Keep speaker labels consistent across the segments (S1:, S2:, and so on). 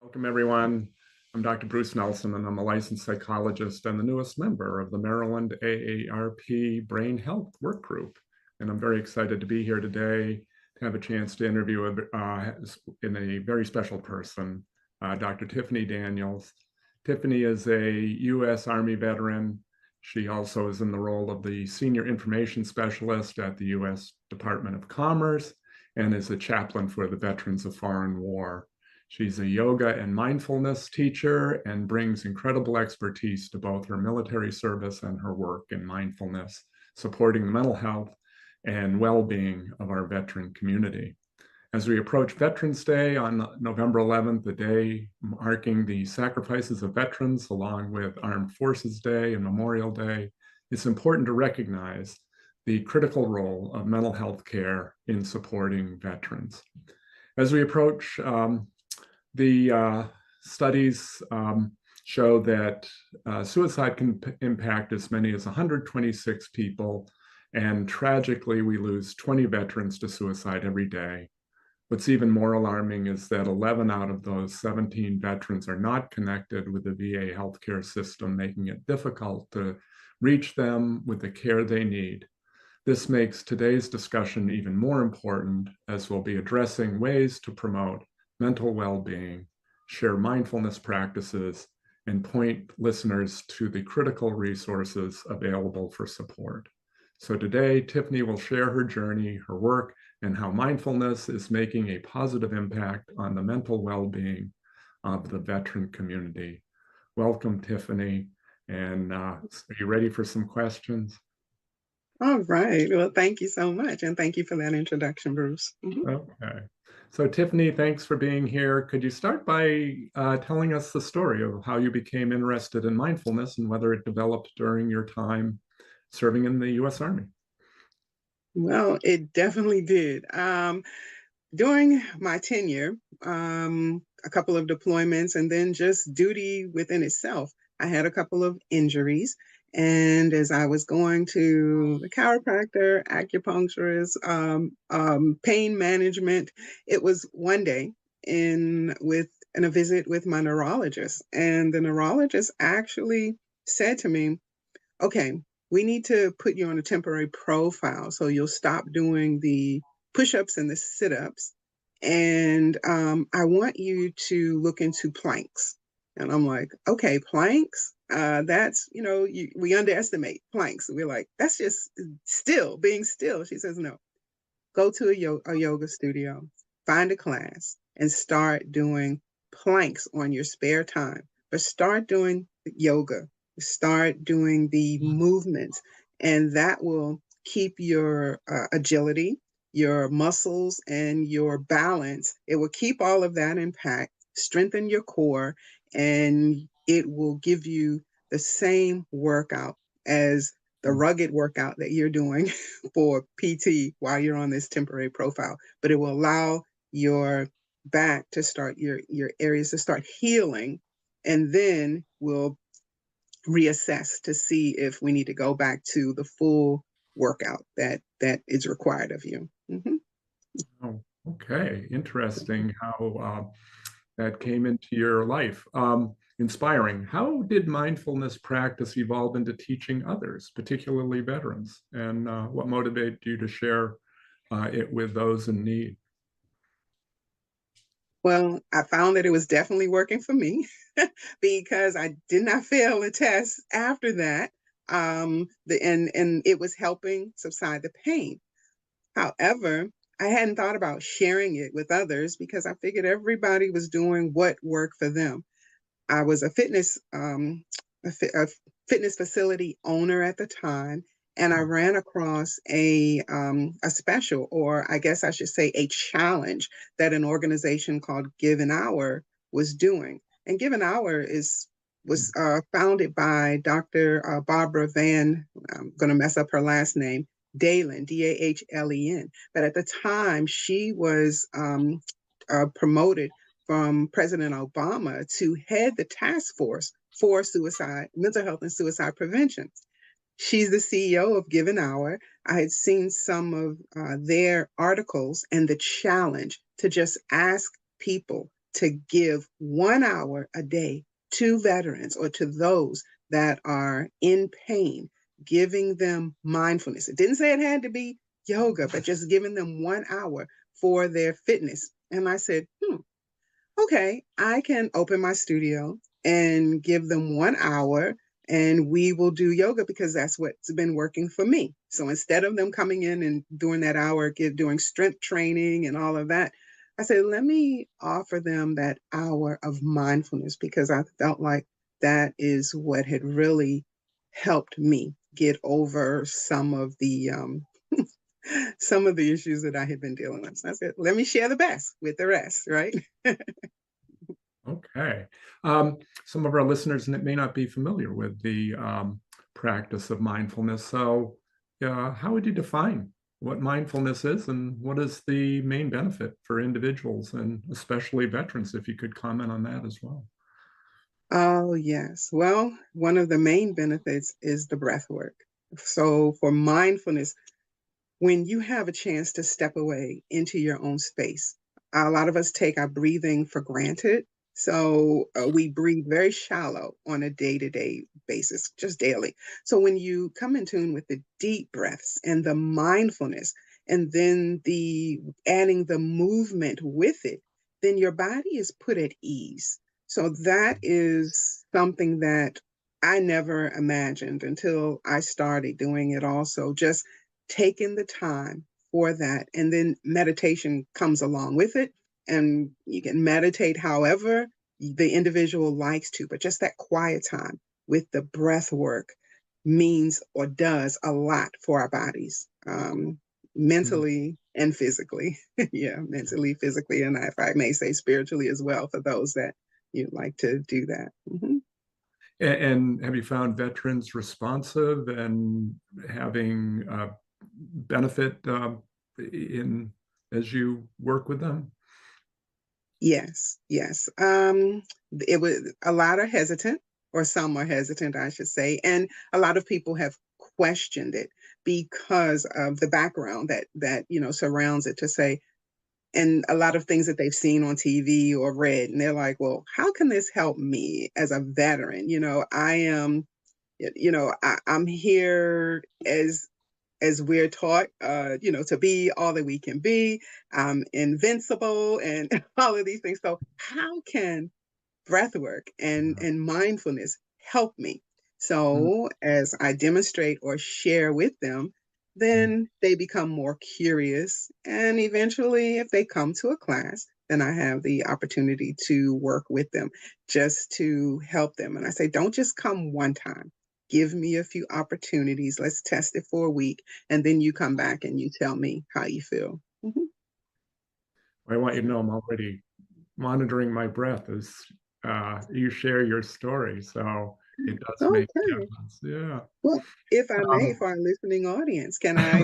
S1: Welcome, everyone. I'm Dr. Bruce Nelson, and I'm a licensed psychologist and the newest member of the Maryland AARP Brain Health Work Group. And I'm very excited to be here today to have a chance to interview in a very special person, Dr. Tiffany Daniels. Tiffany is a U.S. Army veteran. She also is in the role of the Senior Information Specialist at the U.S. Department of Commerce and is a chaplain for the Veterans of Foreign War. She's a yoga and mindfulness teacher and brings incredible expertise to both her military service and her work in mindfulness, supporting the mental health and well-being of our veteran community. As we approach Veterans Day on November 11th, the day marking the sacrifices of veterans, along with Armed Forces Day and Memorial Day, it's important to recognize the critical role of mental health care in supporting veterans. As we approach the studies show that suicide can impact as many as 126 people, and tragically, we lose 20 veterans to suicide every day. What's even more alarming is that 11 out of those 17 veterans are not connected with the VA healthcare system, making it difficult to reach them with the care they need. This makes today's discussion even more important, as we'll be addressing ways to promote mental well-being, share mindfulness practices, and point listeners to the critical resources available for support. So today, Tiffany will share her journey, her work, and how mindfulness is making a positive impact on the mental well-being of the veteran community. Welcome, Tiffany. And are you ready for some questions?
S2: All right. Well, thank you so much. And thank you for that introduction, Bruce.
S1: Okay. So Tiffany, thanks for being here. Could you start by telling us the story of how you became interested in mindfulness and whether it developed during your time serving in the U.S. Army?
S2: Well, it definitely did. During my tenure, a couple of deployments, and then just duty within itself, I had a couple of injuries. And as I was going to the chiropractor, acupuncturist, pain management, it was one day in a visit with my neurologist. And the neurologist actually said to me, okay, we need to put you on a temporary profile so you'll stop doing the push-ups and the sit-ups. And I want you to look into planks. And I'm like, okay, planks? That's, we underestimate planks. We're like, that's just still, being still. She says, no, go to a yoga studio, find a class, and start doing planks on your spare time. But start doing yoga, start doing the movements, and that will keep your agility, your muscles, and your balance. It will keep all of that intact, strengthen your core, and it will give you the same workout as the rugged workout that you're doing for PT while you're on this temporary profile, but it will allow your back to start, your areas to start healing, and then we'll reassess to see if we need to go back to the full workout that is required of you. Mm-hmm.
S1: Oh, okay. Interesting how that came into your life. Inspiring. How did mindfulness practice evolve into teaching others, particularly veterans? And what motivated you to share it with those in need?
S2: Well, I found that it was definitely working for me because I did not fail a test after that. And it was helping subside the pain. However, I hadn't thought about sharing it with others because I figured everybody was doing what worked for them. I was a fitness facility owner at the time, and I ran across a special, or I guess I should say a challenge that an organization called Give an Hour was doing. And Give an Hour was founded by Dr. Barbara Van, I'm going to mess up her last name, Dahlen, Dahlen. But at the time, she was promoted from President Obama to head the task force for suicide, mental health and suicide prevention. She's the CEO of Give an Hour. I had seen some of their articles and the challenge to just ask people to give 1 hour a day to veterans or to those that are in pain, giving them mindfulness. It didn't say it had to be yoga, but just giving them 1 hour for their fitness. And I said, okay, I can open my studio and give them 1 hour and we will do yoga because that's what's been working for me. So instead of them coming in and doing that hour, doing strength training and all of that, I said, let me offer them that hour of mindfulness because I felt like that is what had really helped me get over some of the issues that I had been dealing with. So I said, let me share the best with the rest, right?
S1: Okay. Um, some of our listeners may not be familiar with the practice of mindfulness. So, how would you define what mindfulness is and what is the main benefit for individuals and especially veterans? If you could comment on that as well.
S2: Oh, yes. Well, one of the main benefits is the breath work. So, for mindfulness, when you have a chance to step away into your own space. A lot of us take our breathing for granted. So we breathe very shallow on a day to day basis, just daily. So when you come in tune with the deep breaths and the mindfulness, and then the adding the movement with it, then your body is put at ease. So that is something that I never imagined until I started doing it also. Just taking the time for that. And then meditation comes along with it. And you can meditate however the individual likes to, but just that quiet time with the breath work means or does a lot for our bodies,
S1: Mm.
S2: mentally and physically. Yeah, mentally, physically, and if I may say spiritually as well for those that you like to do that.
S1: And have you found veterans responsive and having benefit in as you work with them?
S2: Yes, yes. It was a lot are hesitant, or some are hesitant, I should say, and a lot of people have questioned it because of the background that surrounds it. To say, and a lot of things that they've seen on TV or read, and they're like, "Well, how can this help me as a veteran? I am, I'm here as we're taught, to be all that we can be, invincible, and all of these things. So, how can breath work and mindfulness help me?
S1: Mm,
S2: So, as I demonstrate or share with them,
S1: mm,
S2: then they become more curious. And eventually, if they come to a class, then I have the opportunity to work with them just to help them. And I say, don't just come one time. Give me a few opportunities. Let's test it for a week. And then you come back and you tell me how you feel.
S1: I want you to know I'm already monitoring my breath as you share your story. So it does make a
S2: Okay.
S1: difference. Yeah.
S2: Well, if I may,
S1: Um,
S2: for our listening audience, can I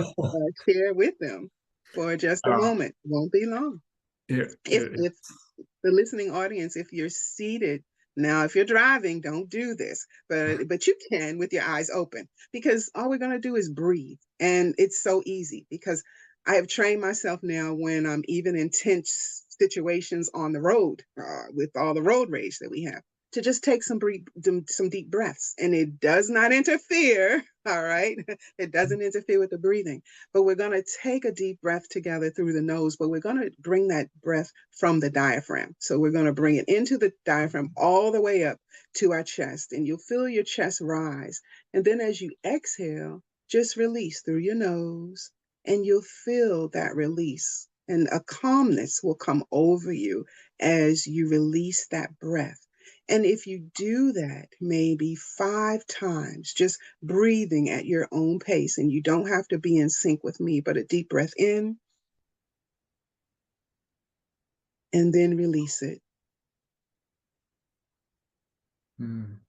S2: share with them for just a
S1: uh,
S2: moment? Won't be long.
S1: it,
S2: If the listening audience, if you're seated now, if you're driving, don't do this, but you can with your eyes open because all we're going to do is breathe, and it's so easy because I have trained myself now when I'm even in tense situations on the road with all the road rage that we have to just take some deep breaths, and it does not interfere. All right, it doesn't interfere with the breathing, but we're going to take a deep breath together through the nose, but we're going to bring that breath from the diaphragm. So we're going to bring it into the diaphragm all the way up to our chest, and you'll feel your chest rise. And then as you exhale, just release through your nose, and you'll feel that release. And a calmness will come over you as you release that breath. And if you do that maybe 5 times, just breathing at your own pace, and you don't have to be in sync with me, but a deep breath in and then release it.
S1: mm,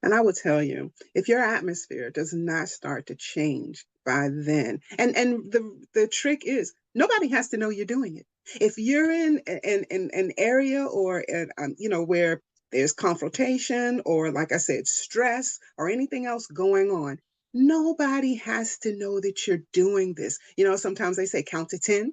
S2: And I will tell you, if your atmosphere does not start to change by then, and the trick is nobody has to know you're doing it. If you're in an area or where there's confrontation or like I said, stress or anything else going on, Nobody has to know that you're doing this. Sometimes they say count to 10,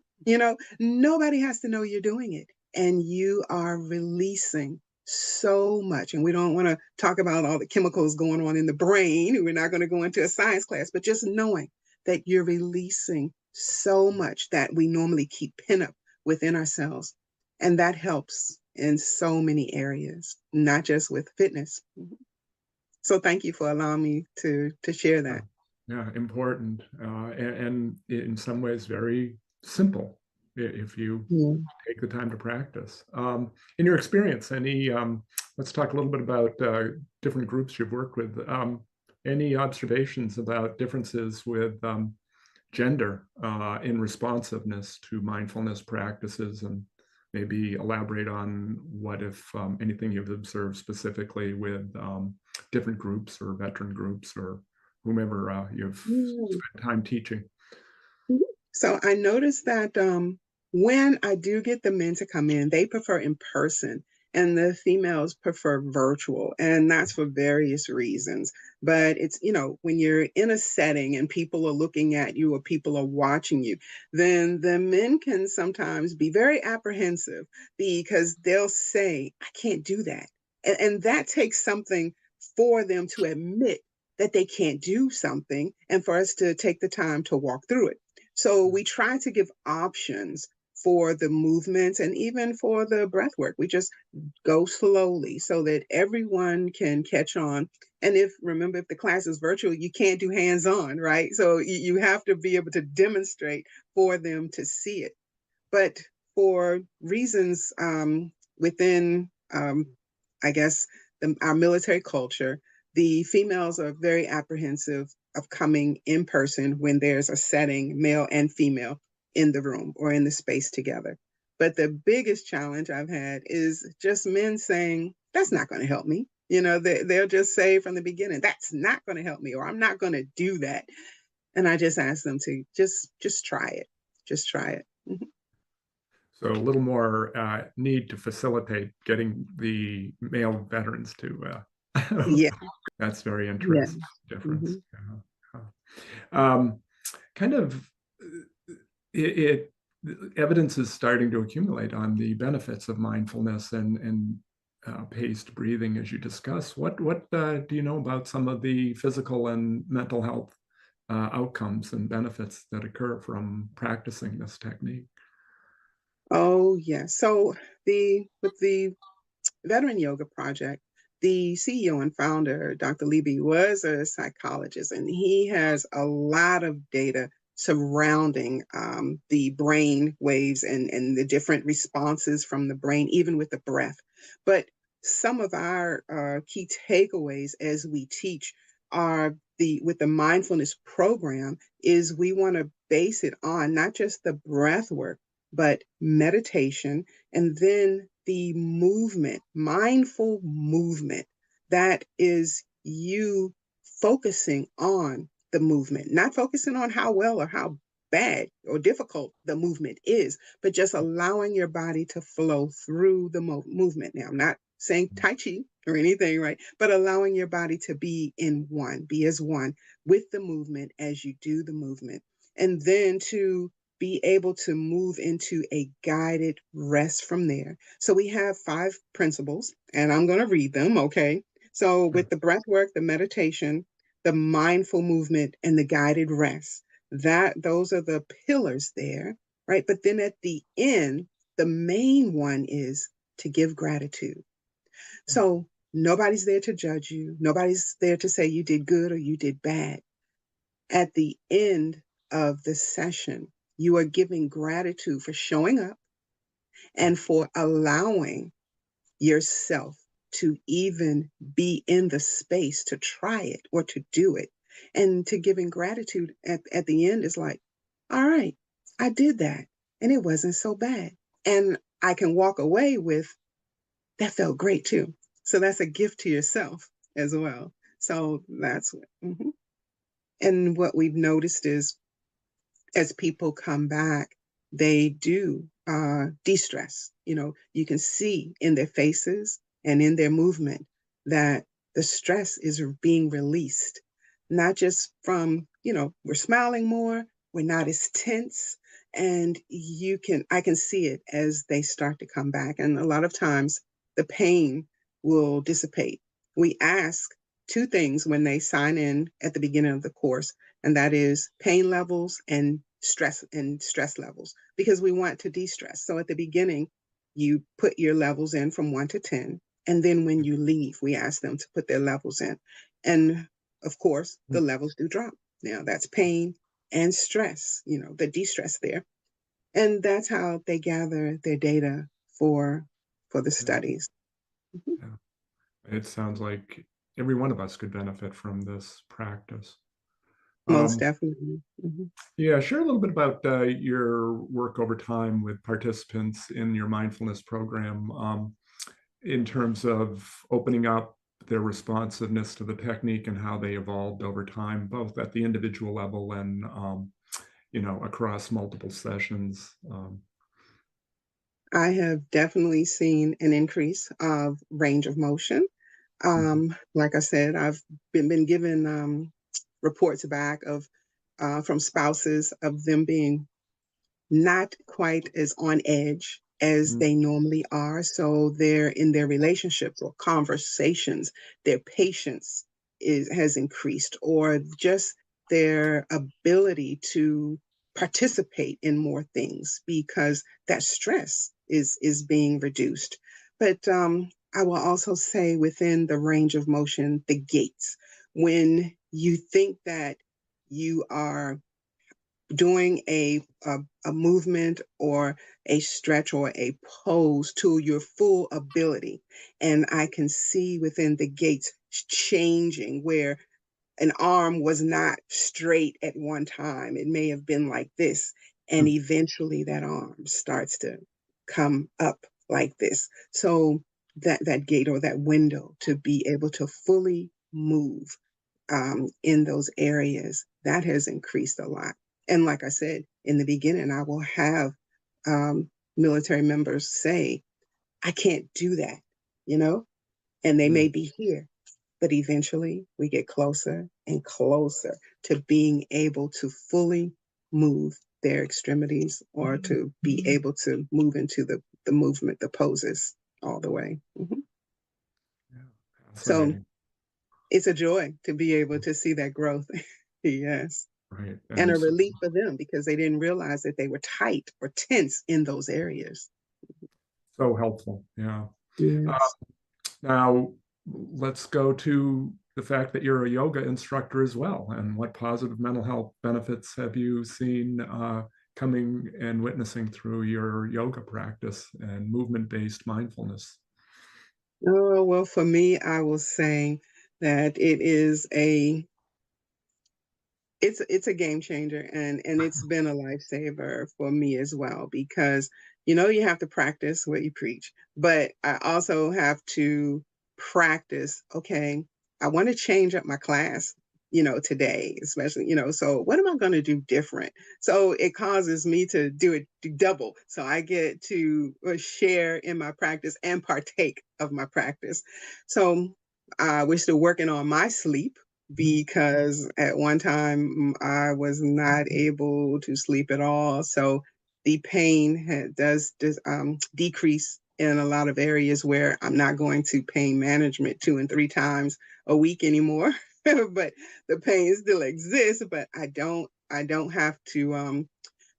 S2: nobody has to know you're doing it. And you are releasing so much. And we don't want to talk about all the chemicals going on in the brain. We're not going to go into a science class, but just knowing that you're releasing so much that we normally keep pin up within ourselves. And that helps in so many areas, not just with fitness. So thank you for allowing me to share
S1: Yeah,
S2: that.
S1: yeah, important, and in some ways very simple if you
S2: Yeah.
S1: take the time to practice. In your experience, let's talk a little bit about different groups you've worked with. Any observations about differences with gender in responsiveness to mindfulness practices, and maybe elaborate on what, if anything, you've observed specifically with different groups or veteran groups or whomever you've
S2: Mm.
S1: spent time teaching.
S2: Mhm. So I noticed that when I do get the men to come in, they prefer in person and the females prefer virtual. And that's for various reasons. But it's, when you're in a setting and people are looking at you or people are watching you, then the men can sometimes be very apprehensive because they'll say, I can't do that. And that takes something for them to admit that they can't do something and for us to take the time to walk through it. So we try to give options for the movements and even for the breath work. We just go slowly so that everyone can catch on. And remember, if the class is virtual, you can't do hands on, right? So you have to be able to demonstrate for them to see it. But for reasons within, I guess, our military culture, the females are very apprehensive of coming in person when there's a setting, male and female, in the room or in the space together. But the biggest challenge I've had is just men saying, that's not going to help me. They'll just say from the beginning, that's not going to help me, or I'm not going to do that. And I just ask them to just try it. Just try it. Mhm.
S1: So a little more need to facilitate getting the male veterans to.
S2: Yeah.
S1: That's very
S2: Yeah.
S1: interesting difference.
S2: Mhm.
S1: Yeah. Um, kind of it evidence is starting to accumulate on the benefits of mindfulness and paced breathing, as you discuss. What do you know about some of the physical and mental health outcomes and benefits that occur from practicing this technique?
S2: Oh, yeah. So with the Veteran Yoga Project, the CEO and founder, Dr. Levy, was a psychologist, and he has a lot of data surrounding the brain waves and the different responses from the brain, even with the breath. But some of our key takeaways as we teach are with the mindfulness program is we want to base it on not just the breath work, but meditation, and then the movement, mindful movement. That is you focusing on the movement, not focusing on how well or how bad or difficult the movement is, but just allowing your body to flow through the movement. Now, I'm not saying Tai Chi or anything, right? But allowing your body to be be as one with the movement as you do the movement. And then to be able to move into a guided rest from there. So we have 5 principles, and I'm going to read them, okay? So with the breath work, the meditation, the mindful movement, and the guided rest, those are the pillars there, right? But then at the end, the main one is to give gratitude. So nobody's there to judge you. Nobody's there to say you did good or you did bad. At the end of the session, you are giving gratitude for showing up and for allowing yourself to even be in the space to try it or to do it. And to giving gratitude at the end is like, all right, I did that and it wasn't so bad. And I can walk away with that felt great too. So that's a gift to yourself as well. So that's what, and what we've noticed is as people come back, they do de-stress. You can see in their faces and in their movement that the stress is being released. not just from, we're smiling more, we're not as tense, and I can see it as they start to come back. And a lot of times the pain will dissipate. We ask two things when they sign in at the beginning of the course, and that is pain levels and stress levels, because we want to de-stress. So at the beginning, you put your levels in from 1 to 10. And then when you leave, we ask them to put their levels in. And of course, the levels do drop. Now that's pain and stress, the de-stress there. And that's how they gather their data for the
S1: Yeah,
S2: studies. Mhm.
S1: yeah. It sounds like every one of us could benefit from this practice.
S2: Most
S1: Um,
S2: definitely. Mhm.
S1: yeah, share a little bit about your work over time with participants in your mindfulness program, in terms of opening up their responsiveness to the technique and how they evolved over time, both at the individual level and across multiple sessions.
S2: I have definitely seen an increase of range of motion.
S1: Mhm,
S2: Like I said, I've been given reports back of from spouses of them being not quite as on edge as
S1: mhm,
S2: they normally are. So they're in their relationships or conversations, their patience has increased, or just their ability to participate in more things because that stress is being reduced. But I will also say within the range of motion, the gates. When you think that you are doing a movement or a stretch or a pose to your full ability. And I can see within the gates changing where an arm was not straight at one time. It may have been like this. And
S1: mhm,
S2: eventually that arm starts to come up like this. So that gate or that window to be able to fully move in those areas, that has increased a lot. And like I said in the beginning, I will have military members say, I can't do that, you know, and they may
S1: mhm,
S2: be here, but eventually we get closer and closer to being able to fully move their extremities or to be able to move into the movement, the poses all the way. Mhm.
S1: yeah,
S2: So
S1: fascinating.
S2: it's a joy to be able to see that growth. Yes.
S1: Right.
S2: And
S1: And
S2: a
S1: so,
S2: relief for them because they didn't realize that they were tight or tense in those areas.
S1: so helpful. Yeah.
S2: Yes.
S1: Now, let's go to the fact that you're a yoga instructor as well. And what positive mental health benefits have you seen coming and witnessing through your yoga practice and movement based mindfulness?
S2: Oh, well, for me, I will say that it's a game changer, and it's been a lifesaver for me as well because you have to practice what you preach, but I also have to practice. Okay, I want to change up my class today, especially so what am I going to do different? So it causes me to do it double, so I get to share in my practice and partake of my practice. So we're still working on my sleep because at one time I was not able to sleep at all. So the pain does decrease in a lot of areas where I'm not going to pain management 2 and 3 times a week anymore. But the pain still exists, but I don't have to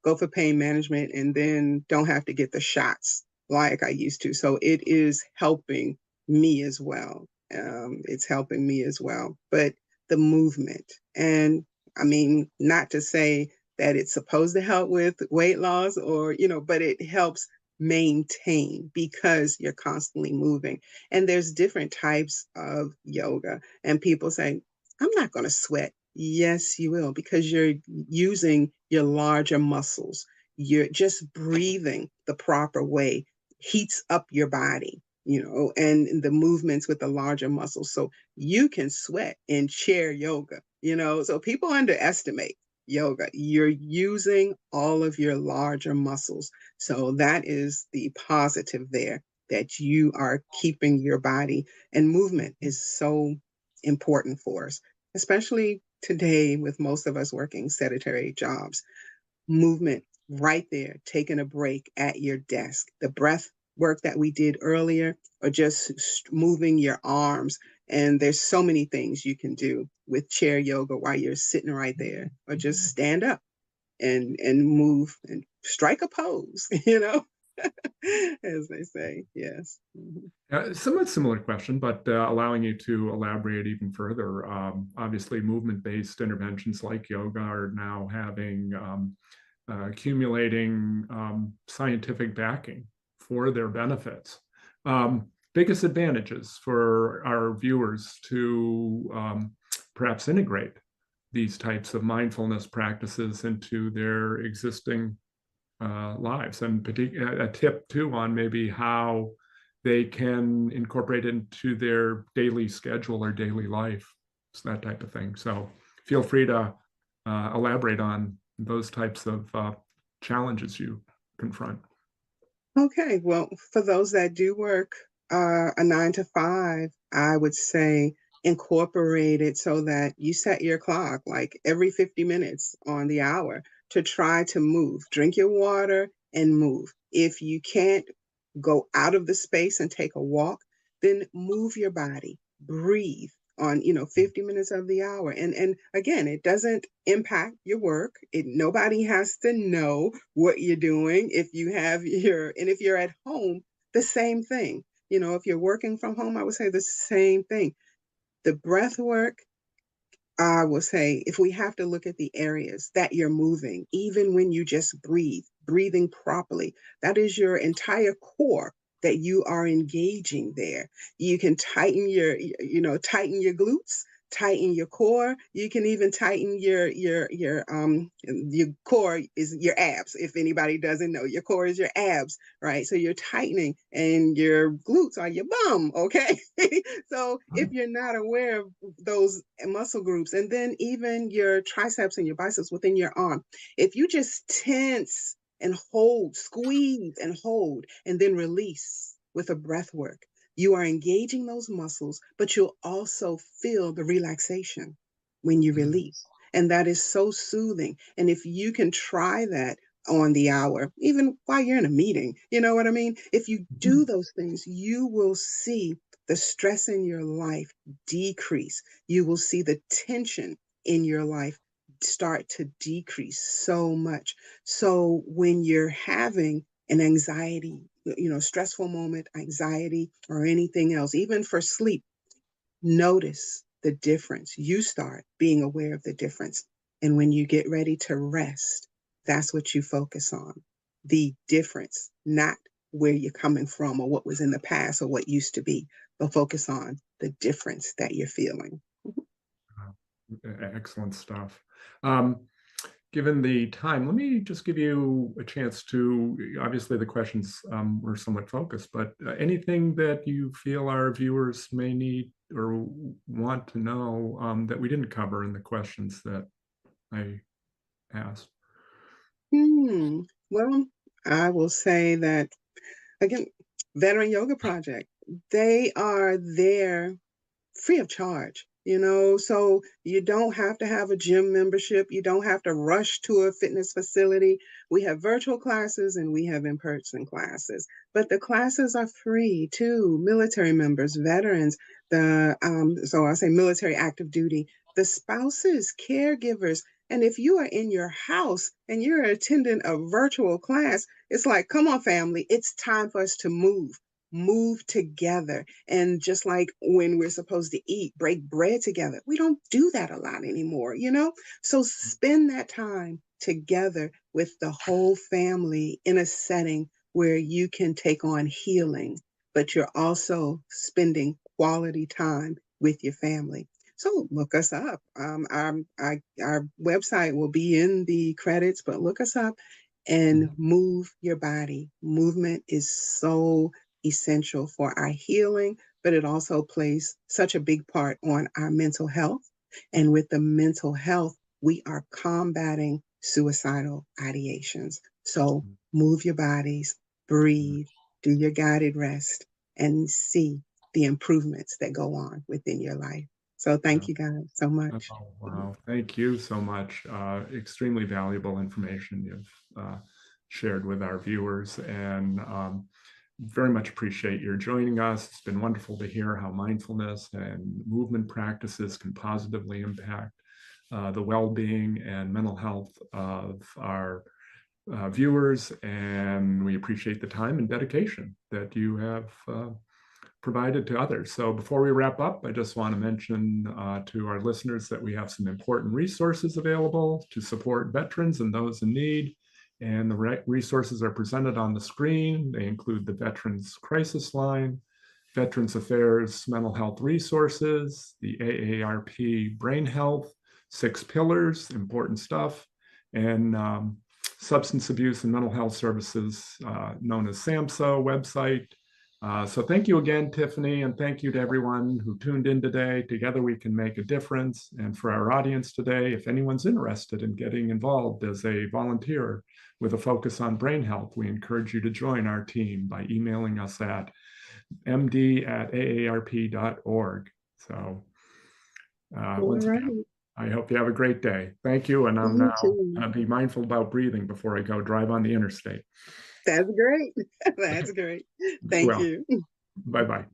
S2: go for pain management and then don't have to get the shots like I used to. So it is helping me as well. It's helping me as well. But the movement, and I mean, not to say that it's supposed to help with weight loss or, but it helps maintain because you're constantly moving. And there's different types of yoga. And people say, I'm not going to sweat. Yes, you will, because you're using your larger muscles. You're just breathing the proper way, heats up your body, and the movements with the larger muscles. So you can sweat in chair yoga. So people underestimate yoga. You're using all of your larger muscles. So that is the positive there, that you are keeping your body, and movement is so important for us, especially today with most of us working sedentary jobs. Movement right there, taking a break at your desk. The breath work that we did earlier, or just moving your arms. And there's so many things you can do with chair yoga while you're sitting right there, or just stand up and move and strike a pose, as they say. Yes.
S1: Somewhat similar question, but allowing you to elaborate even further. Obviously, movement-based interventions like yoga are now having accumulating scientific backing for their benefits. Biggest advantages for our viewers to perhaps integrate these types of mindfulness practices into their existing lives, and a tip too on maybe how they can incorporate into their daily schedule or daily life, so that type of thing. So feel free to elaborate on those types of challenges you confront.
S2: Okay, well, for those that do work a 9 to 5, I would say incorporate it so that you set your clock like every 50 minutes on the hour to try to move. Drink your water and move. If you can't go out of the space and take a walk, then move your body, breathe on 50 minutes of the hour. And again, it doesn't impact your work. Nobody has to know what you're doing. If you're at home, the same thing. If you're working from home, I would say the same thing. The breath work, I will say, if we have to look at the areas that you're moving, even when you just breathe, breathing properly, that is your entire core that you are engaging there. You can tighten your glutes, tighten your core. You can even tighten your core is your abs. If anybody doesn't know, your core is your abs, right? So you're tightening, and your glutes are your bum, okay? So if you're not aware of those muscle groups, and then even your triceps and your biceps within your arm, if you just tense and hold, squeeze and hold, and then release with a breath work, you are engaging those muscles, but you'll also feel the relaxation when you release. And that is so soothing. And if you can try that on the hour, even while you're in a meeting, you know what I mean? If you do those things, you will see the stress in your life decrease. You will see the tension in your life start to decrease so much. So when you're having an anxiety, stressful moment, anxiety, or anything else, even for sleep, notice the difference. You start being aware of the difference. And when you get ready to rest, that's what you focus on, the difference, not where you're coming from or what was in the past or what used to be, but focus on the difference that you're feeling.
S1: Excellent stuff. Um, Given the time, let me just give you a chance to, obviously the questions were somewhat focused, but anything that you feel our viewers may need or want to know that we didn't cover in the questions that I asked.
S2: Well, I will say that again, Veteran Yoga Project, they are there free of charge, so you don't have to have a gym membership. You don't have to rush to a fitness facility. We have virtual classes and we have in-person classes, but the classes are free to military members, veterans, so I say military active duty, the spouses, caregivers. And if you are in your house and you're attending a virtual class, it's like, come on, family, it's time for us to move together. And just like when we're supposed to eat, break bread together, we don't do that a lot anymore. So spend that time together with the whole family in a setting where you can take on healing, but you're also spending quality time with your family. So look us up. Our website will be in the credits, but look us up and move your body. Movement is so essential for our healing, but it also plays such a big part on our mental health. And with the mental health, we are combating suicidal ideations. So move your bodies, breathe, do your guided rest, and see the improvements that go on within your life. So
S1: Yeah.
S2: thank you guys so much.
S1: Oh, wow. Thank you so much. Extremely valuable information you've shared with our viewers, and very much appreciate your joining us. It's been wonderful to hear how mindfulness and movement practices can positively impact the well-being and mental health of our viewers, and we appreciate the time and dedication that you have provided to others. So before we wrap up, I just want to mention to our listeners that we have some important resources available to support veterans and those in need. And the resources are presented on the screen. They include the Veterans Crisis Line, Veterans Affairs Mental Health Resources, the AARP Brain Health, 6 Pillars, important stuff, and Substance Abuse and Mental Health Services, known as SAMHSA website. So thank you again, Tiffany, and thank you to everyone who tuned in today. Together we can make a difference. And for our audience today, if anyone's interested in getting involved as a volunteer with a focus on brain health, we encourage you to join our team by emailing us at md@aarp.org. So
S2: All
S1: once again,
S2: right.
S1: I hope you have a great day. Thank you. And I'm
S2: You
S1: now
S2: too.
S1: going to be mindful about breathing before I go drive on the interstate.
S2: That's great. That's great.
S1: Be
S2: Thank
S1: well.
S2: you.
S1: Bye-bye.